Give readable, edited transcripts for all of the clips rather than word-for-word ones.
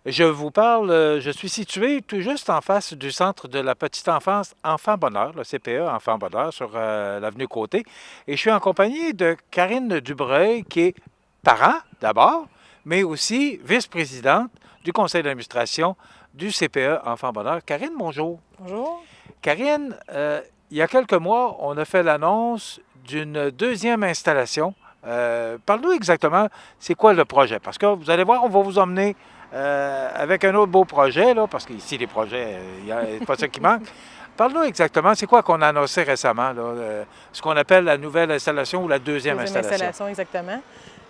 Je vous parle, je suis situé tout juste en face du centre de la petite enfance Enfant Bonheur, le CPE Enfant Bonheur, sur l'avenue Côté. Et je suis en compagnie de Karine Dubreuil, qui est parent d'abord, mais aussi vice-présidente du conseil d'administration du CPE Enfant Bonheur. Karine, bonjour. Bonjour. Karine, il y a quelques mois, on a fait l'annonce d'une deuxième installation. Parle-nous exactement, c'est quoi le projet? Parce que vous allez voir, on va vous emmener avec un autre beau projet, là, parce qu'ici, les projets, il n'y a pas ça qui manque. Parle-nous exactement, c'est quoi qu'on a annoncé récemment, là, ce qu'on appelle la nouvelle installation ou la deuxième installation? Exactement.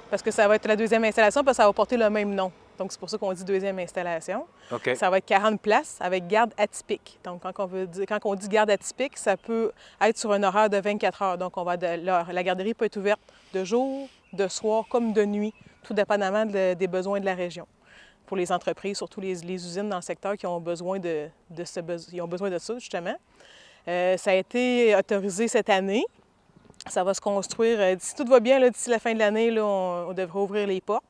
Parce que ça va être la deuxième installation, parce que ça va porter le même nom. Donc, c'est pour ça qu'on dit deuxième installation. OK. Ça va être 40 places avec garde atypique. Donc, quand on dit garde atypique, ça peut être sur un horaire de 24 heures. Donc, la garderie peut être ouverte de jour, de soir, comme de nuit, tout dépendamment des besoins de la région. Pour les entreprises, surtout les usines dans le secteur qui ont besoin ils ont besoin de ça, justement. Ça a été autorisé cette année. Ça va se construire, si tout va bien, d'ici la fin de l'année, on devrait ouvrir les portes.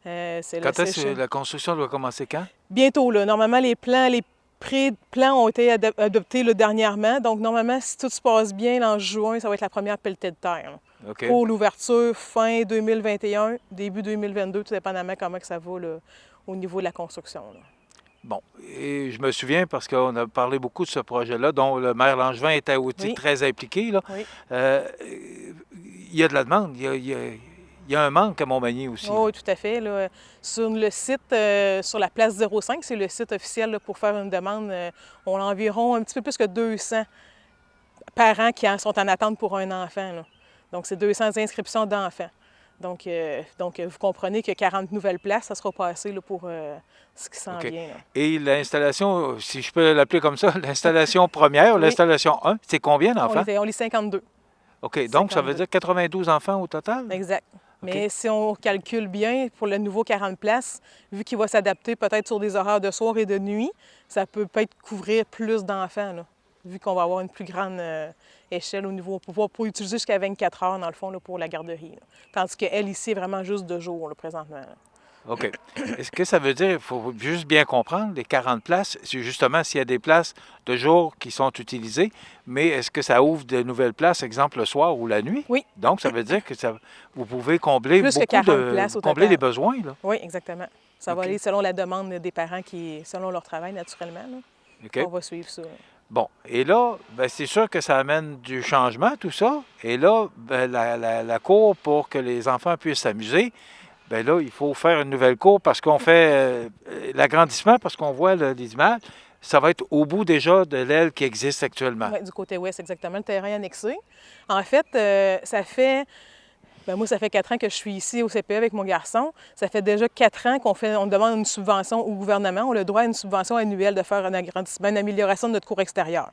Quand est-ce que la construction doit commencer quand? Bientôt, là. Normalement, les pré-plans ont été adoptés dernièrement. Donc, normalement, si tout se passe bien, en juin, ça va être la première pelletée de terre. OK. Pour l'ouverture fin 2021, début 2022, tout dépendamment comment que ça va au niveau de la construction. Là. Bon, et je me souviens parce qu'on a parlé beaucoup de ce projet-là, dont le maire Langevin était aussi très impliqué. Là. Oui. Il y a de la demande, il y a un manque à Montmagny aussi. Oh, oui, tout à fait. Là. Sur le site, sur la place 05, c'est le site officiel là, pour faire une demande. On a environ un petit peu plus que 200 parents qui sont en attente pour un enfant. Là. Donc, c'est 200 inscriptions d'enfants. Donc, vous comprenez que 40 nouvelles places, ça sera pas assez là, pour ce qui s'en vient. Là. Et l'installation, si je peux l'appeler comme ça, l'installation première, l'installation 1, c'est combien d'enfants? On est 52. OK, donc 52. Ça veut dire 92 enfants au total? Exact. Okay. Mais si on calcule bien, pour le nouveau 40 places, vu qu'il va s'adapter peut-être sur des horaires de soir et de nuit, ça peut peut-être couvrir plus d'enfants, là, vu qu'on va avoir une plus grande échelle au niveau... On peut utiliser jusqu'à 24 heures, dans le fond, là, pour la garderie. Là. Tandis qu'elle, ici, est vraiment juste de jour, là, présentement. Là. OK. Est-ce que ça veut dire, il faut juste bien comprendre, les 40 places, c'est justement s'il y a des places de jour qui sont utilisées, mais est-ce que ça ouvre de nouvelles places, exemple le soir ou la nuit? Oui. Donc, ça veut dire que vous pouvez combler plus beaucoup que 40 places combler les besoins, là? Oui, exactement. Ça va aller selon la demande des parents, selon leur travail, naturellement. Là. Okay. On va suivre ça. Bon, et là, bien, c'est sûr que ça amène du changement, tout ça. Et là, bien, la cour, pour que les enfants puissent s'amuser, bien là, il faut faire une nouvelle cour parce qu'on fait l'agrandissement, parce qu'on voit les images. Ça va être au bout déjà de l'aile qui existe actuellement. Oui, du côté ouest, exactement, le terrain annexé. En fait, ça fait 4 ans que je suis ici au CPE avec mon garçon. Ça fait déjà 4 ans on demande une subvention au gouvernement. On a le droit à une subvention annuelle de faire un agrandissement, une amélioration de notre cour extérieure.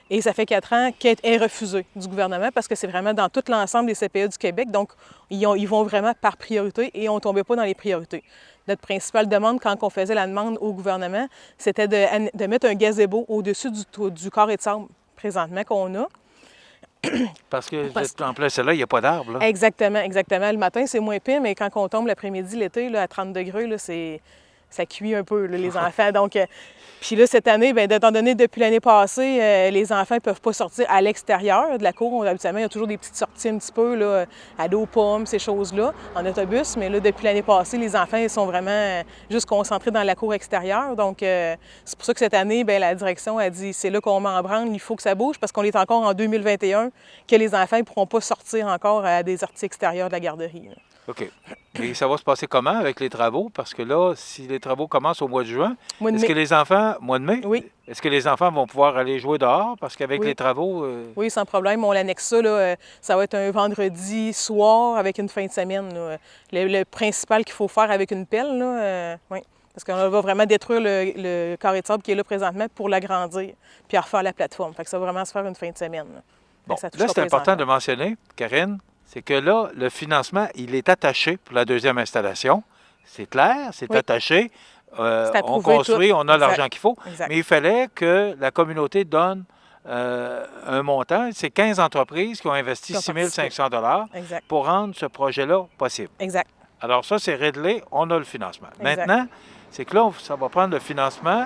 Et ça fait 4 ans qu'elle est refusée du gouvernement parce que c'est vraiment dans tout l'ensemble des CPE du Québec. Donc, ils vont vraiment par priorité et on ne tombait pas dans les priorités. Notre principale demande, quand on faisait la demande au gouvernement, c'était de mettre un gazebo au-dessus du carré de sable présentement qu'on a. Parce que en plein celle-là, il n'y a pas d'arbre. Exactement, exactement. Le matin, c'est moins pire, mais quand on tombe l'après-midi, l'été, là, à 30 degrés, là, ça cuit un peu, là, les enfants. Donc, puis là, cette année, bien, étant donné depuis l'année passée, les enfants ne peuvent pas sortir à l'extérieur de la cour. Habituellement, il y a toujours des petites sorties un petit peu, là, à dos, pommes, ces choses-là, en autobus. Mais là, depuis l'année passée, les enfants ils sont vraiment juste concentrés dans la cour extérieure. Donc, c'est pour ça que cette année, bien, la direction a dit, c'est là qu'on m'embranle, il faut que ça bouge, parce qu'on est encore en 2021, que les enfants ne pourront pas sortir encore à des sorties extérieures de la garderie. Là. OK. Et ça va se passer comment avec les travaux? Parce que là, si les travaux commencent au mois de juin, est-ce que les enfants... Mois de mai? Oui. Est-ce que les enfants vont pouvoir aller jouer dehors? Parce qu'avec les travaux... Oui, sans problème. On l'annexe ça. Là, ça va être un vendredi soir avec une fin de semaine. Là. Le principal qu'il faut faire avec une pelle, là, oui. Parce qu'on va vraiment détruire le carré de sable qui est là présentement pour l'agrandir puis refaire la plateforme. Fait que ça va vraiment se faire une fin de semaine. Là, bon, là c'est important de mentionner, Karine, c'est que là, le financement, il est attaché pour la deuxième installation. C'est clair, c'est attaché. On construit, on a l'argent qu'il faut. Exact. Mais il fallait que la communauté donne un montant. C'est 15 entreprises qui ont investi 6 500 $ pour rendre ce projet-là possible. Exact. Alors ça, c'est réglé, on a le financement. Exact. Maintenant, c'est que là, ça va prendre le financement.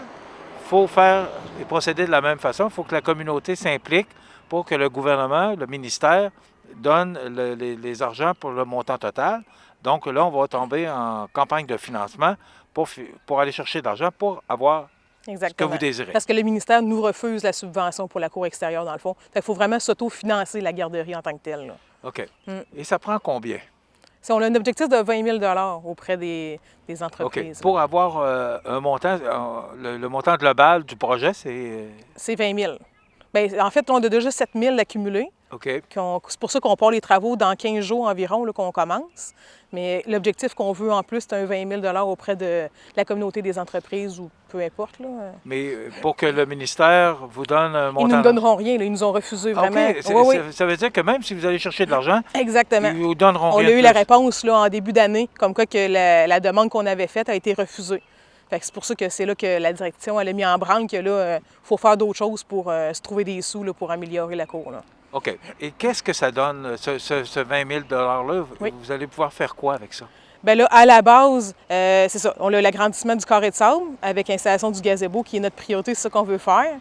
Il faut faire et procéder de la même façon. Il faut que la communauté s'implique pour que le gouvernement, le ministère, donne les argents pour le montant total. Donc là, on va tomber en campagne de financement pour aller chercher de l'argent pour avoir ce que vous désirez. Parce que le ministère nous refuse la subvention pour la cour extérieure, dans le fond. Il faut vraiment s'autofinancer la garderie en tant que telle. Là. OK. Et ça prend combien? Si on a un objectif de 20 000 auprès des entreprises. OK. Pour avoir un montant, le montant global du projet, c'est... C'est 20 000. Bien, en fait, on a déjà 7 000 accumulés. OK. C'est pour ça qu'on part les travaux dans 15 jours environ là, qu'on commence. Mais l'objectif qu'on veut en plus, c'est un 20 000 auprès de la communauté des entreprises ou peu importe. Là. Mais pour que le ministère vous donne un montant... Ils ne nous donneront rien. Là. Ils nous ont refusé vraiment. OK. Ça veut dire que même si vous allez chercher de l'argent, exactement. ils ne vous donneront rien. On a eu la réponse là, en début d'année, comme quoi que la demande qu'on avait faite a été refusée. C'est pour ça que c'est là que la direction elle a mis en branle que là, faut faire d'autres choses pour se trouver des sous là, pour améliorer la cour. Là. OK. Et qu'est-ce que ça donne, ce 20 000 $-là? Oui. Vous allez pouvoir faire quoi avec ça? Bien là, à la base, c'est ça. On a l'agrandissement du carré de sable avec installation du gazebo qui est notre priorité, c'est ça qu'on veut faire.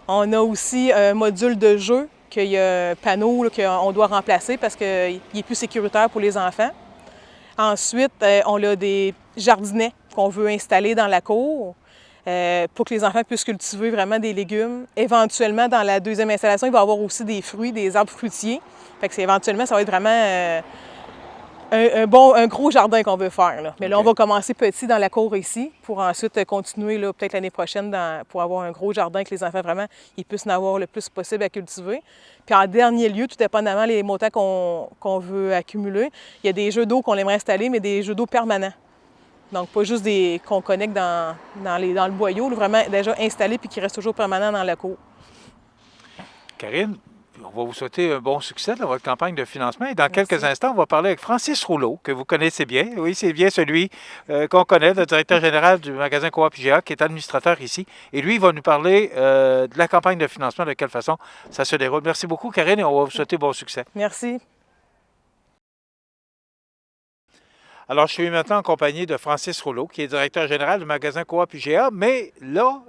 On a aussi un module de jeu qu'il y a un panneau là, qu'on doit remplacer parce qu'il est plus sécuritaire pour les enfants. Ensuite, on a des jardinets qu'on veut installer dans la cour pour que les enfants puissent cultiver vraiment des légumes. Éventuellement, dans la deuxième installation, il va y avoir aussi des fruits, des arbres fruitiers. Fait que éventuellement, ça va être vraiment un gros jardin qu'on veut faire. Là. Mais là, on va commencer petit dans la cour ici pour ensuite continuer peut-être l'année prochaine pour avoir un gros jardin que les enfants vraiment ils puissent en avoir le plus possible à cultiver. Puis en dernier lieu, tout dépendamment des montants qu'on veut accumuler, il y a des jeux d'eau qu'on aimerait installer, mais des jeux d'eau permanents. Donc, pas juste des qu'on connecte dans le boyau, là, vraiment déjà installés puis qui restent toujours permanents dans la cour. Karine, on va vous souhaiter un bon succès dans votre campagne de financement. Et dans quelques instants, on va parler avec Francis Rouleau, que vous connaissez bien. Oui, c'est bien celui qu'on connaît, le directeur général du magasin Coop IGA, qui est administrateur ici. Et lui, il va nous parler de la campagne de financement, de quelle façon ça se déroule. Merci beaucoup, Karine, et on va vous souhaiter bon succès. Merci. Alors, je suis maintenant en compagnie de Francis Rouleau, qui est directeur général du magasin Coop IGA, mais là,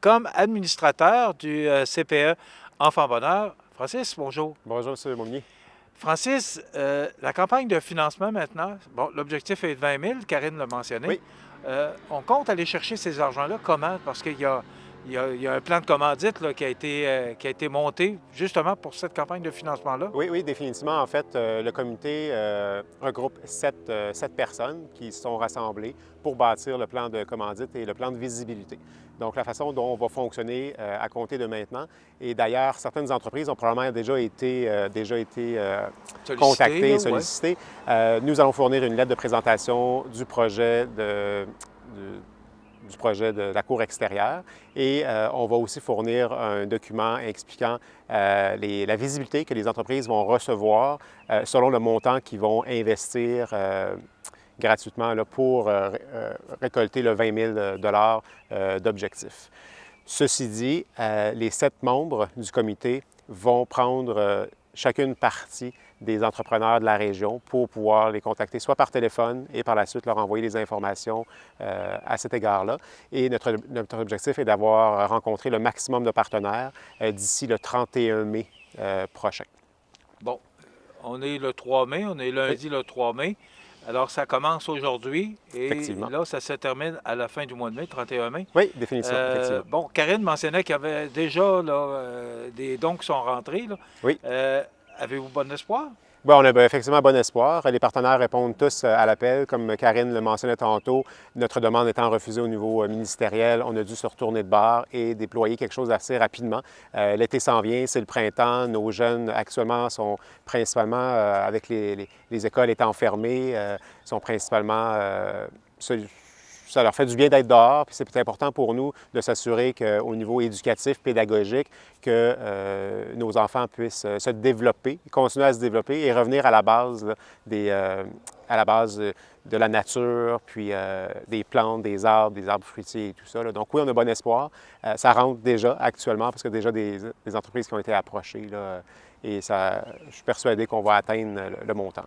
comme administrateur du CPE Enfant Bonheur. Francis, bonjour. Bonjour, M. Mounier. Francis, la campagne de financement maintenant, bon, l'objectif est de 20 000, Karine l'a mentionné. Oui. On compte aller chercher ces argents-là comment? Parce qu'il y a un plan de commandite là, qui a été monté justement pour cette campagne de financement-là. Oui, définitivement. En fait, le comité regroupe 7 personnes qui se sont rassemblées pour bâtir le plan de commandite et le plan de visibilité. Donc, la façon dont on va fonctionner à compter de maintenant. Et d'ailleurs, certaines entreprises ont probablement déjà été contactées, sollicitées. Ouais. Nous allons fournir une lettre de présentation du projet de la cour extérieure et on va aussi fournir un document expliquant la visibilité que les entreprises vont recevoir selon le montant qu'ils vont investir gratuitement là, pour récolter le 20 000 d'objectifs. Ceci dit, les 7 membres du comité vont prendre chacune partie des entrepreneurs de la région pour pouvoir les contacter, soit par téléphone et par la suite leur envoyer des informations à cet égard-là. Et notre objectif est d'avoir rencontré le maximum de partenaires d'ici le 31 mai prochain. Bon, on est le 3 mai, on est lundi le 3 mai. Alors, ça commence aujourd'hui et là, ça se termine à la fin du mois de mai, 31 mai. Oui, définitivement. Bon, Karine mentionnait qu'il y avait déjà là, des dons qui sont rentrés. Là. Oui. Avez-vous bon espoir? Bon, on a effectivement bon espoir. Les partenaires répondent tous à l'appel. Comme Karine le mentionnait tantôt, notre demande étant refusée au niveau ministériel, on a dû se retourner de bord et déployer quelque chose assez rapidement. L'été s'en vient, c'est le printemps. Nos jeunes, actuellement, sont principalement, avec les écoles étant fermées, sont principalement... ça leur fait du bien d'être dehors, puis c'est important pour nous de s'assurer qu'au niveau éducatif, pédagogique, que nos enfants puissent se développer, continuer à se développer et revenir à la base de la nature, puis des plantes, des arbres fruitiers et tout ça. Là. Donc oui, on a bon espoir. Ça rentre déjà actuellement parce qu'il y a déjà des entreprises qui ont été approchées là, et je suis persuadé qu'on va atteindre le montant.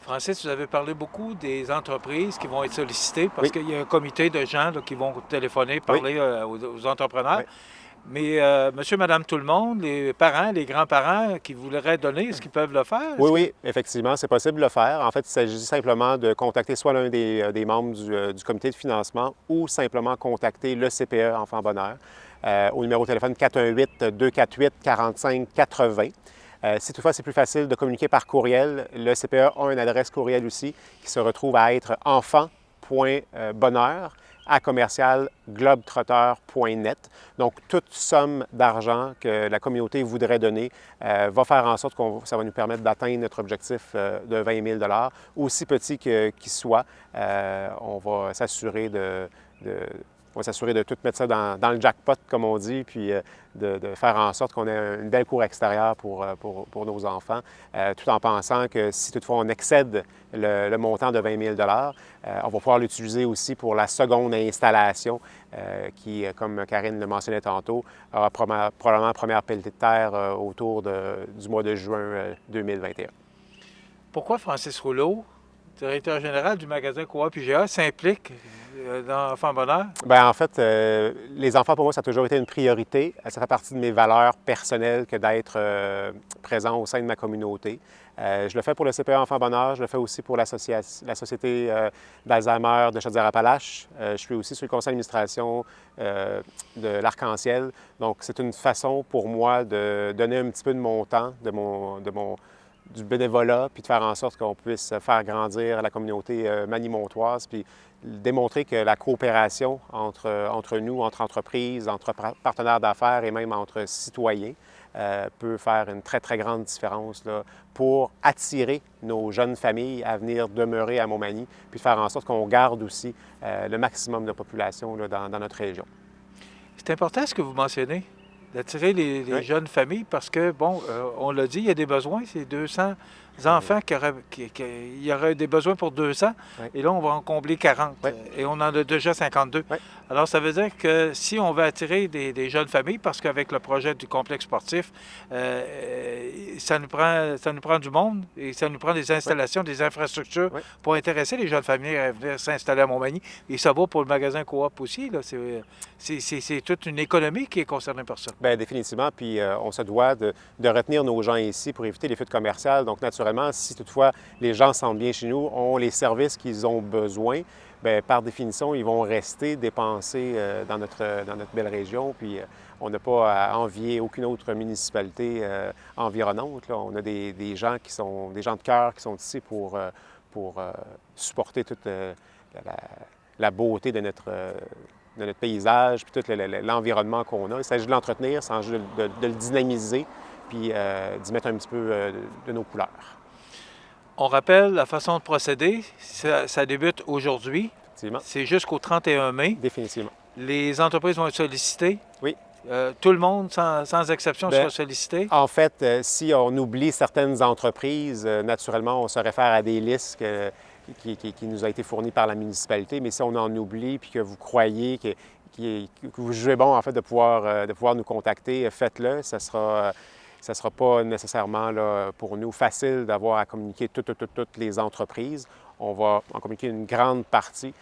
Francis, vous avez parlé beaucoup des entreprises qui vont être sollicitées parce Oui. qu'il y a un comité de gens là, qui vont téléphoner, parler aux entrepreneurs. Oui. Mais monsieur, madame, tout le monde, les parents, les grands-parents qui voudraient donner, est-ce qu'ils peuvent le faire? Oui, oui, effectivement, c'est possible de le faire. En fait, il s'agit simplement de contacter soit l'un des membres du comité de financement ou simplement contacter le CPE Enfant Bonheur au numéro de téléphone 418-248-4580. Si toutefois c'est plus facile de communiquer par courriel, le CPE a une adresse courriel aussi qui se retrouve à être enfant.bonheur@globetrotter.net. Donc, toute somme d'argent que la communauté voudrait donner va faire en sorte que ça va nous permettre d'atteindre notre objectif de 20 000 $. Aussi petit qu'il soit, on va s'assurer on va s'assurer de tout mettre ça dans le jackpot, comme on dit, puis de faire en sorte qu'on ait une belle cour extérieure pour nos enfants, tout en pensant que si toutefois on excède le montant de 20 000 $, on va pouvoir l'utiliser aussi pour la seconde installation qui, comme Karine le mentionnait tantôt, aura probablement première pelletée de terre autour du mois de juin 2021. Pourquoi Francis Rouleau, directeur général du magasin Coop IGA, s'implique dans Enfant Bonheur? Bien, en fait, les enfants, pour moi, ça a toujours été une priorité. Ça fait partie de mes valeurs personnelles que d'être présent au sein de ma communauté. Je le fais pour le CPE Enfant Bonheur, je le fais aussi pour la Société d'Alzheimer de Chaudière-Appalaches. Je suis aussi sur le conseil d'administration de l'Arc-en-Ciel. Donc, c'est une façon pour moi de donner un petit peu de mon temps, du bénévolat, puis de faire en sorte qu'on puisse faire grandir la communauté manimontoise, puis démontrer que la coopération entre nous, entre entreprises, entre partenaires d'affaires et même entre citoyens peut faire une très, très grande différence là, pour attirer nos jeunes familles à venir demeurer à Montmagny, puis faire en sorte qu'on garde aussi le maximum de population là, dans notre région. C'est important ce que vous mentionnez, d'attirer les jeunes familles parce que, bon, on l'a dit, il y a des besoins, c'est 200 enfants il y aurait des besoins pour 200, et là, on va en combler 40, et on en a déjà 52. Alors, ça veut dire que si on veut attirer des jeunes familles, parce qu'avec le projet du complexe sportif, ça nous prend du monde, et ça nous prend des installations, des infrastructures pour intéresser les jeunes familles à venir s'installer à Montmagny, et ça vaut pour le magasin Coop aussi, là. C'est toute une économie qui est concernée par ça. Bien, définitivement. Puis on se doit de retenir nos gens ici pour éviter les fuites commerciales. Donc, naturellement, si toutefois les gens se sentent bien chez nous, ont les services qu'ils ont besoin, bien, par définition, ils vont rester dépensés dans notre belle région. Puis on n'a pas à envier aucune autre municipalité environnante, là. On a des gens qui sont des gens de cœur qui sont ici pour supporter toute la beauté de notre paysage, puis tout l'environnement qu'on a. Il s'agit de l'entretenir, il s'agit de le dynamiser, puis d'y mettre un petit peu de nos couleurs. On rappelle la façon de procéder. Ça débute aujourd'hui. C'est jusqu'au 31 mai. Définitivement. Les entreprises vont être sollicitées. Oui. Tout le monde, sans exception, sera sollicité. En fait, si on oublie certaines entreprises, naturellement, on se réfère à des listes qui nous a été fournie par la municipalité, mais si on en oublie puis que vous croyez que vous jugez bon en fait de pouvoir nous contacter, faites-le. Ça sera pas nécessairement là, pour nous facile d'avoir à communiquer toutes les entreprises. On va en communiquer une grande partie.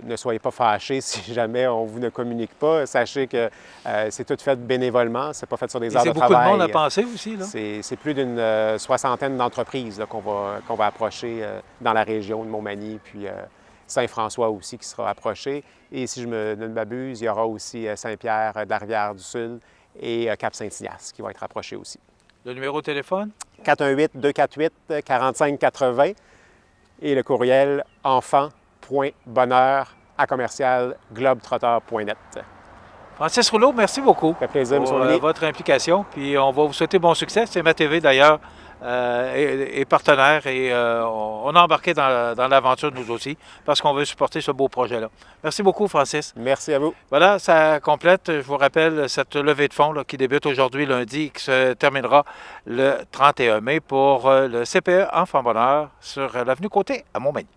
Ne soyez pas fâchés si jamais on vous ne communique pas. Sachez que c'est tout fait bénévolement, c'est pas fait sur des heures de travail. C'est beaucoup de monde à penser aussi, là? C'est plus d'une soixantaine d'entreprises qu'on va approcher dans la région de Montmagny, puis Saint-François aussi qui sera approché. Et si je ne m'abuse, il y aura aussi Saint-Pierre de la Rivière-du-Sud et Cap-Saint-Ignace qui vont être approchés aussi. Le numéro de téléphone? 418-248-4580 et le courriel enfant.bonheur@globetrotter.net. Francis Rouleau, merci beaucoup. Ça fait plaisir, pour votre implication. Puis on va vous souhaiter bon succès. CMA TV, d'ailleurs, est partenaire et on a embarqué dans l'aventure nous aussi parce qu'on veut supporter ce beau projet-là. Merci beaucoup, Francis. Merci à vous. Voilà, ça complète, je vous rappelle, cette levée de fonds là, qui débute aujourd'hui lundi et qui se terminera le 31 mai pour le CPE Enfant Bonheur sur l'avenue Côté à Montmagny.